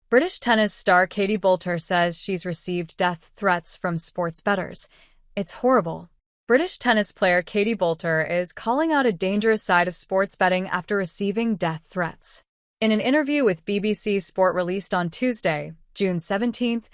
British tennis star Katie Boulter says she's received death threats from sports bettors. It's horrible. British tennis player Katie Boulter is calling out a dangerous side of sports betting after receiving death threats. In an interview with BBC Sport released on Tuesday, June 17th,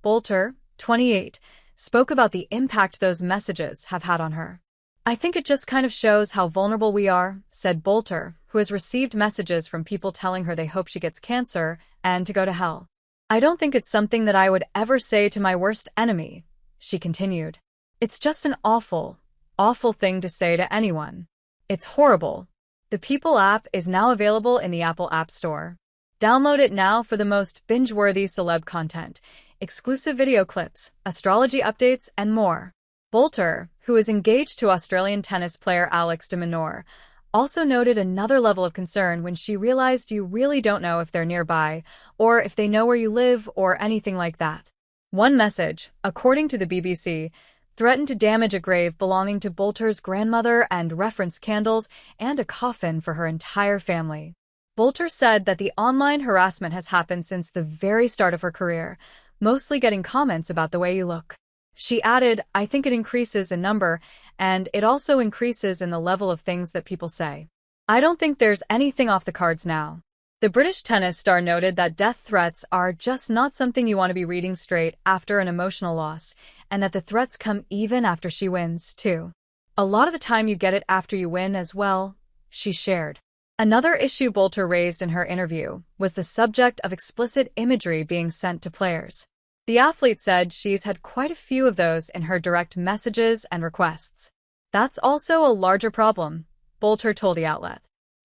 Boulter, 28, spoke about the impact those messages have had on her. "I think it just kind of shows how vulnerable we are," said Boulter, who has received messages from people telling her they hope she gets cancer and to go to hell. "I don't think it's something that I would ever say to my worst enemy," she continued. "It's just an awful, awful thing to say to anyone. It's horrible." The People app is now available in the Apple App Store. Download it now for the most binge-worthy celeb content, exclusive video clips, astrology updates, and more. Boulter, who is engaged to Australian tennis player Alex de Minaur, also noted another level of concern when she realized you really don't know if they're nearby, or if they know where you live, or anything like that. One message, according to the BBC, threatened to damage a grave belonging to Boulter's grandmother and referenced candles and a coffin for her entire family. Boulter said that the online harassment has happened since the very start of her career, mostly getting comments about the way you look. She added, "I think it increases in number, and it also increases in the level of things that people say. I don't think there's anything off the cards now." The British tennis star noted that death threats are just not something you want to be reading straight after an emotional loss, and that the threats come even after she wins, too. "A lot of the time you get it after you win as well," she shared. Another issue Boulter raised in her interview was the subject of explicit imagery being sent to players. The athlete said she's had quite a few of those in her direct messages and requests. "That's also a larger problem," Boulter told the outlet.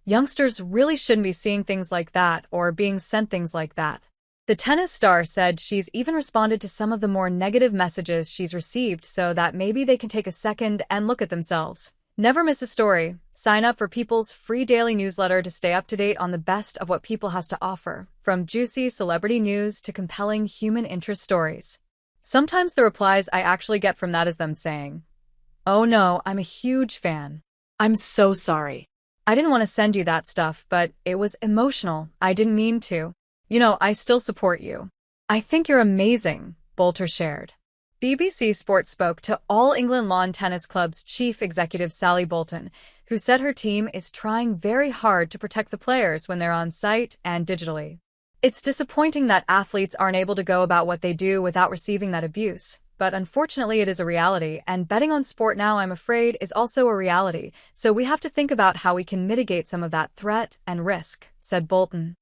"Youngsters really shouldn't be seeing things like that or being sent things like that." The tennis star said she's even responded to some of the more negative messages she's received so that maybe they can take a second and look at themselves. Never miss a story. Sign up for People's free daily newsletter to stay up to date on the best of what People has to offer, from juicy celebrity news to compelling human interest stories. Sometimes the replies I actually get from that is them saying, "Oh no, I'm a huge fan. I'm so sorry. I didn't want to send you that stuff, but it was emotional. I didn't mean to. I still support you. I think you're amazing," Boulter shared. BBC Sport spoke to All England Lawn Tennis Club's chief executive Sally Bolton, who said her team is trying very hard to protect the players when they're on site and digitally. "It's disappointing that athletes aren't able to go about what they do without receiving that abuse, but unfortunately it is a reality, and betting on sport now, I'm afraid, is also a reality, so we have to think about how we can mitigate some of that threat and risk," said Bolton.